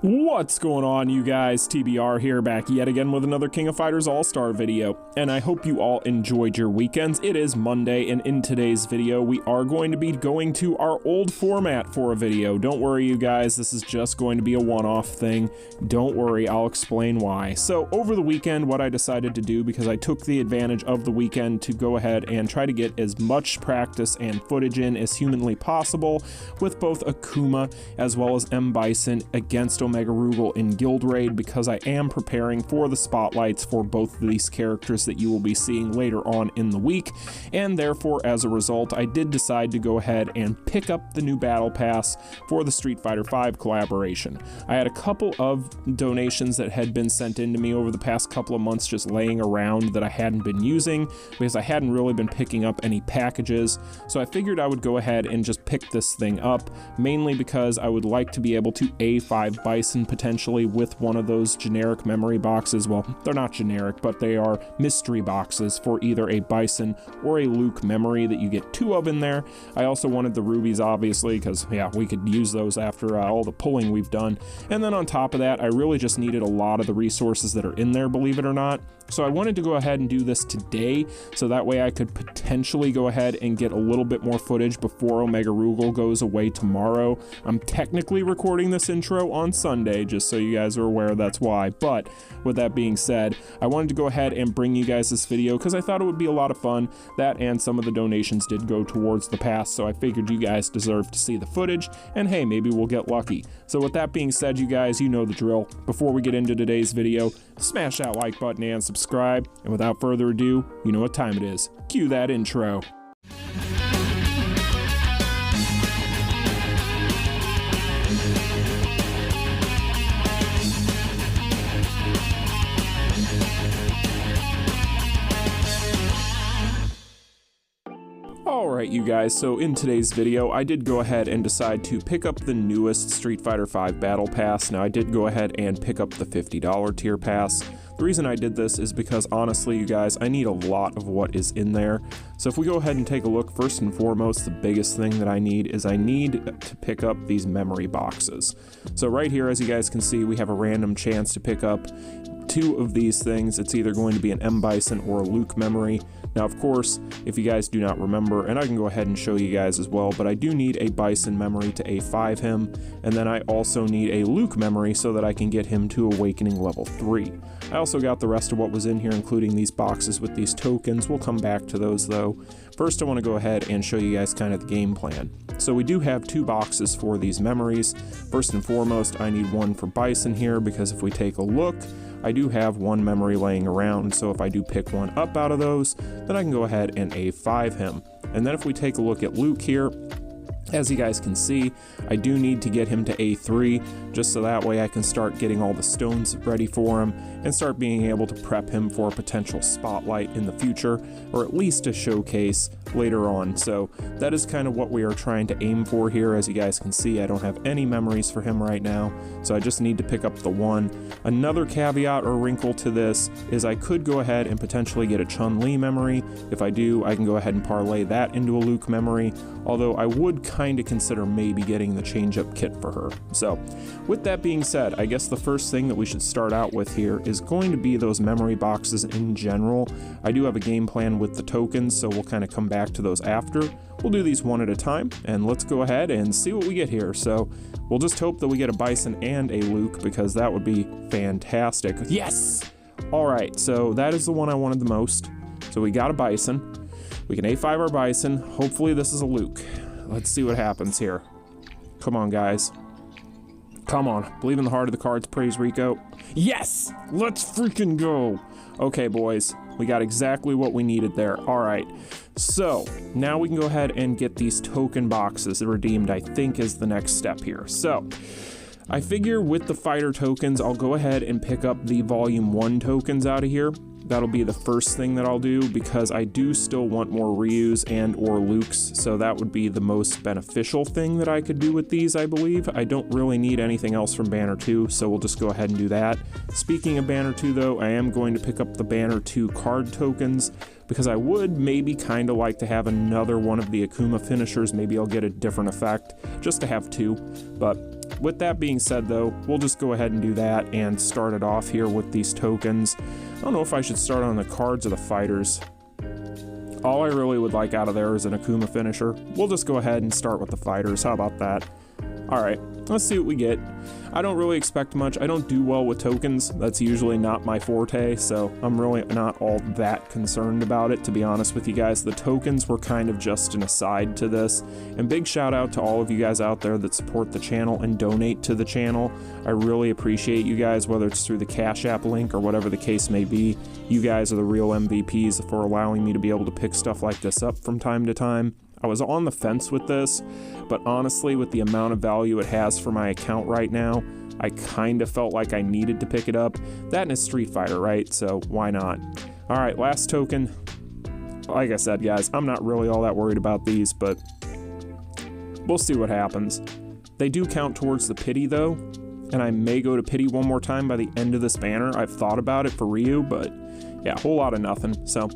What's going on, you guys? TBR here, back yet again with another King of Fighters All-Star video, and I hope you all enjoyed your weekends. It is Monday, and in today's video, we are going to be going to our old format for a video. Don't worry, you guys, this is just going to be a one-off thing. Don't worry, I'll explain why. So, over the weekend, what I decided to do, because I took the advantage of the weekend to go ahead and try to get as much practice and footage in as humanly possible with both Akuma as well as Bison against Omega Rugal in Guild Raid, because I am preparing for the spotlights for both of these characters that you will be seeing later on in the week, and therefore as a result I did decide to go ahead and pick up the new battle pass for the Street Fighter V collaboration. I had a couple of donations that had been sent in to me over the past couple of months just laying around that I hadn't been using because I hadn't really been picking up any packages, so I figured I would go ahead and just pick this thing up, mainly because I would like to be able to A5 Bison potentially with one of those generic memory boxes. Well, they're not generic, but they are mystery boxes for either a Bison or a Luke memory that you get two of in there. I also wanted the rubies, obviously, because yeah, we could use those after all the pulling we've done. And then on top of that, I really just needed a lot of the resources that are in there, believe it or not. So I wanted to go ahead and do this today, so that way I could potentially go ahead and get a little bit more footage before Omega Rugal goes away tomorrow. I'm technically recording this intro on Sunday, just so you guys are aware, that's why. But with that being said, I wanted to go ahead and bring you guys this video because I thought it would be a lot of fun. That and some of the donations did go towards the pass, so I figured you guys deserve to see the footage, and hey, maybe we'll get lucky. So with that being said, you guys, you know the drill. Before we get into today's video, smash that like button and subscribe, and without further ado, you know what time it is. Cue that intro. Alright, you guys, so in today's video I did go ahead and decide to pick up the newest Street Fighter V Battle Pass. Now I did go ahead and pick up the $50 tier pass. The reason I did this is because honestly, you guys, I need a lot of what is in there. So if we go ahead and take a look, first and foremost, the biggest thing that I need is I need to pick up these memory boxes. So right here, as you guys can see, we have a random chance to pick up two of these things. It's either going to be an Bison or a Luke memory. Now, of course, if you guys do not remember, and I can go ahead and show you guys as well, but I do need a Bison memory to A5 him, and then I also need a Luke memory so that I can get him to Awakening level 3. I also got the rest of what was in here, including these boxes with these tokens. We'll come back to those though. First, I want to go ahead and show you guys kind of the game plan. So we do have two boxes for these memories. First and foremost, I need one for Bison here, because if we take a look, I do have one memory laying around, so if I do pick one up out of those, then I can go ahead and A5 him. And then if we take a look at Luke here, as you guys can see, I do need to get him to A3, just so that way I can start getting all the stones ready for him and start being able to prep him for a potential spotlight in the future, or at least a showcase later on. So that is kind of what we are trying to aim for here. As you guys can see, I don't have any memories for him right now, so I just need to pick up the one. Another caveat or wrinkle to this is I could go ahead and potentially get a Chun memory. If I do, I can go ahead and parlay that into a Luke memory, although I would kind of consider maybe getting the change-up kit for her. So with that being said, I guess the first thing that we should start out with here is going to be those memory boxes in general. I do have a game plan with the tokens, so we'll kind of come back to those after. We'll do these one at a time, and let's go ahead and see what we get here. So we'll just hope that we get a Bison and a Luke, because that would be fantastic. Yes! Alright, so that is the one I wanted the most. So we got a Bison. We can A5 our Bison. Hopefully this is a Luke. Let's see what happens here. Come on, guys. Come on. Believe in the heart of the cards. Praise Rico. Yes! Let's freaking go! Okay, boys. We got exactly what we needed there. Alright. So, now we can go ahead and get these token boxes redeemed, I think, is the next step here. So, I figure with the fighter tokens, I'll go ahead and pick up the Volume 1 tokens out of here. That'll be the first thing that I'll do, because I do still want more Ryus and or Lukes, so that would be the most beneficial thing that I could do with these, I believe. I don't really need anything else from Banner 2, so we'll just go ahead and do that. Speaking of Banner 2 though, I am going to pick up the Banner 2 card tokens, because I would maybe kind of like to have another one of the Akuma finishers. Maybe I'll get a different effect, just to have two, but with that being said though, we'll just go ahead and do that and start it off here with these tokens. I don't know if I should start on the cards or the fighters. All I really would like out of there is an Akuma finisher. We'll just go ahead and start with the fighters. How about that? Alright, let's see what we get. I don't really expect much. I don't do well with tokens. That's usually not my forte, so I'm really not all that concerned about it, to be honest with you guys. The tokens were kind of just an aside to this. And big shout out to all of you guys out there that support the channel and donate to the channel. I really appreciate you guys, whether it's through the Cash App link or whatever the case may be. You guys are the real MVPs for allowing me to be able to pick stuff like this up from time to time. I was on the fence with this, but honestly, with the amount of value it has for my account right now, I kind of felt like I needed to pick it up. That and a Street Fighter, right? So why not? All right, last token. Like I said, guys, I'm not really all that worried about these, but we'll see what happens. They do count towards the pity, though, and I may go to pity one more time by the end of this banner. I've thought about it for Ryu, but yeah, a whole lot of nothing. So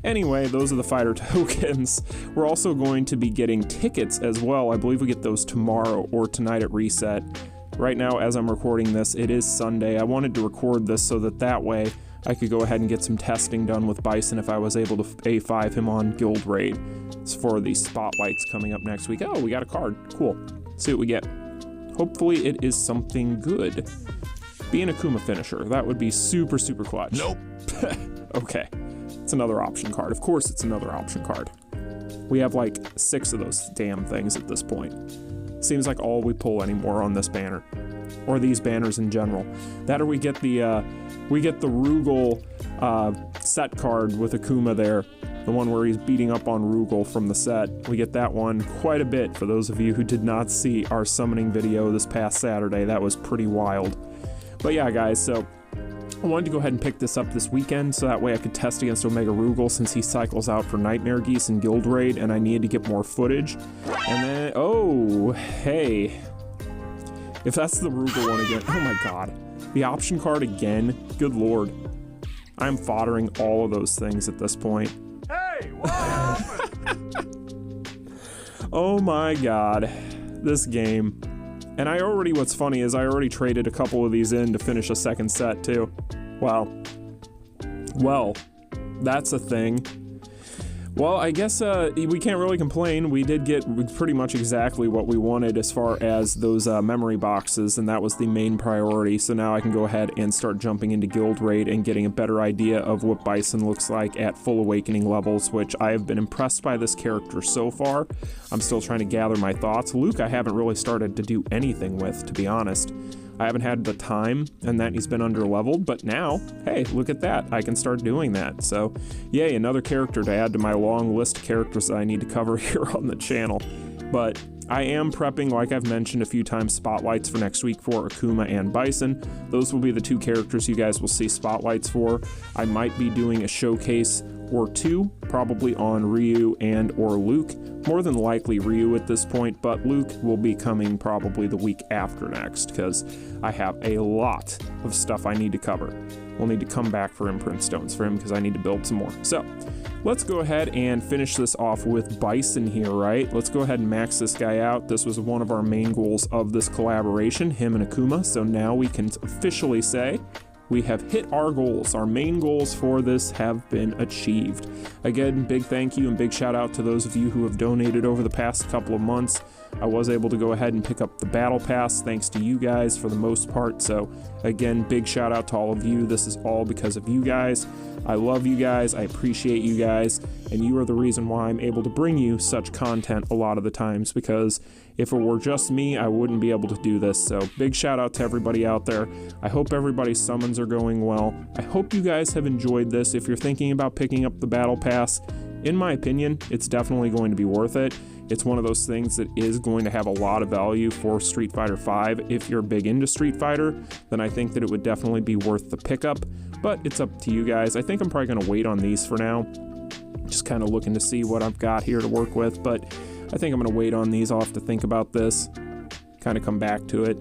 anyway, those are the fighter tokens. We're also going to be getting tickets as well. I believe we get those tomorrow or tonight at reset. Right now, as I'm recording this, it is Sunday. I wanted to record this so that way I could go ahead and get some testing done with Bison if I was able to A5 him on Guild Raid. It's for the spotlights coming up next week. Oh, we got a card. Cool. Let's see what we get. Hopefully it is something good. Be an Akuma finisher. That would be super, super clutch. Nope. Okay. It's another option card. Of course it's another option card. We have like 6 of those damn things at this point. Seems like all we pull anymore on this banner. Or these banners in general. That or we get the Rugal set card with Akuma there. The one where he's beating up on Rugal from the set. We get that one quite a bit for those of you who did not see our summoning video this past Saturday. That was pretty wild. But yeah, guys, so I wanted to go ahead and pick this up this weekend so that way I could test against Omega Rugal since he cycles out for Nightmare Geese and Guild Raid and I needed to get more footage. And then, oh, hey. If that's the Rugal one again, oh my god. The option card again, good lord. I'm foddering all of those things at this point. Hey, what happened? Oh my god. This game. And what's funny is I already traded a couple of these in to finish a second set too. Wow. Well, that's a thing. Well, I guess we can't really complain. We did get pretty much exactly what we wanted as far as those memory boxes, and that was the main priority. So now I can go ahead and start jumping into Guild Raid and getting a better idea of what Bison looks like at full awakening levels, which I have been impressed by this character so far. I'm still trying to gather my thoughts. Luke I haven't really started to do anything with, to be honest. I haven't had the time, and that he's been under-leveled, but now, hey, look at that. I can start doing that. So, yay, another character to add to my long list of characters that I need to cover here on the channel. But I am prepping, like I've mentioned a few times, spotlights for next week for Akuma and Bison. Those will be the 2 characters you guys will see spotlights for. I might be doing a showcase or 2, probably on Ryu and or Luke. More than likely Ryu at this point, but Luke will be coming probably the week after next, because I have a lot of stuff I need to cover. We'll need to come back for imprint stones for him, because I need to build some more. So, let's go ahead and finish this off with Bison here, right? Let's go ahead and max this guy out. This was one of our main goals of this collaboration, him and Akuma, so now we can officially say we have hit our goals. Our main goals for this have been achieved. Again, big thank you and big shout out to those of you who have donated over the past couple of months. I was able to go ahead and pick up the Battle Pass thanks to you guys for the most part. So again, big shout out to all of you. This is all because of you guys. I love you guys. I appreciate you guys. And you are the reason why I'm able to bring you such content a lot of the times, because if it were just me, I wouldn't be able to do this. So big shout out to everybody out there. I hope everybody's summons are going well. I hope you guys have enjoyed this. If you're thinking about picking up the Battle Pass, in my opinion, it's definitely going to be worth it. It's one of those things that is going to have a lot of value for Street Fighter V. If you're big into Street Fighter, then I think that it would definitely be worth the pickup, but it's up to you guys. I think I'm probably going to wait on these for now. Just kind of looking to see what I've got here to work with, but I think I'm going to wait on these. I'll have to think about this, kind of come back to it.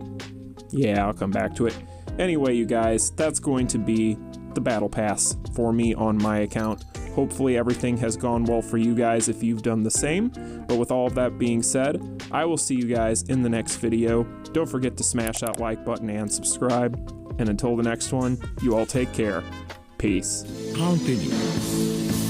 Yeah, I'll come back to it. Anyway, you guys, that's going to be the Battle Pass for me on my account. Hopefully everything has gone well for you guys if you've done the same. But with all of that being said, I will see you guys in the next video. Don't forget to smash that like button and subscribe. And until the next one, you all take care. Peace. Continue.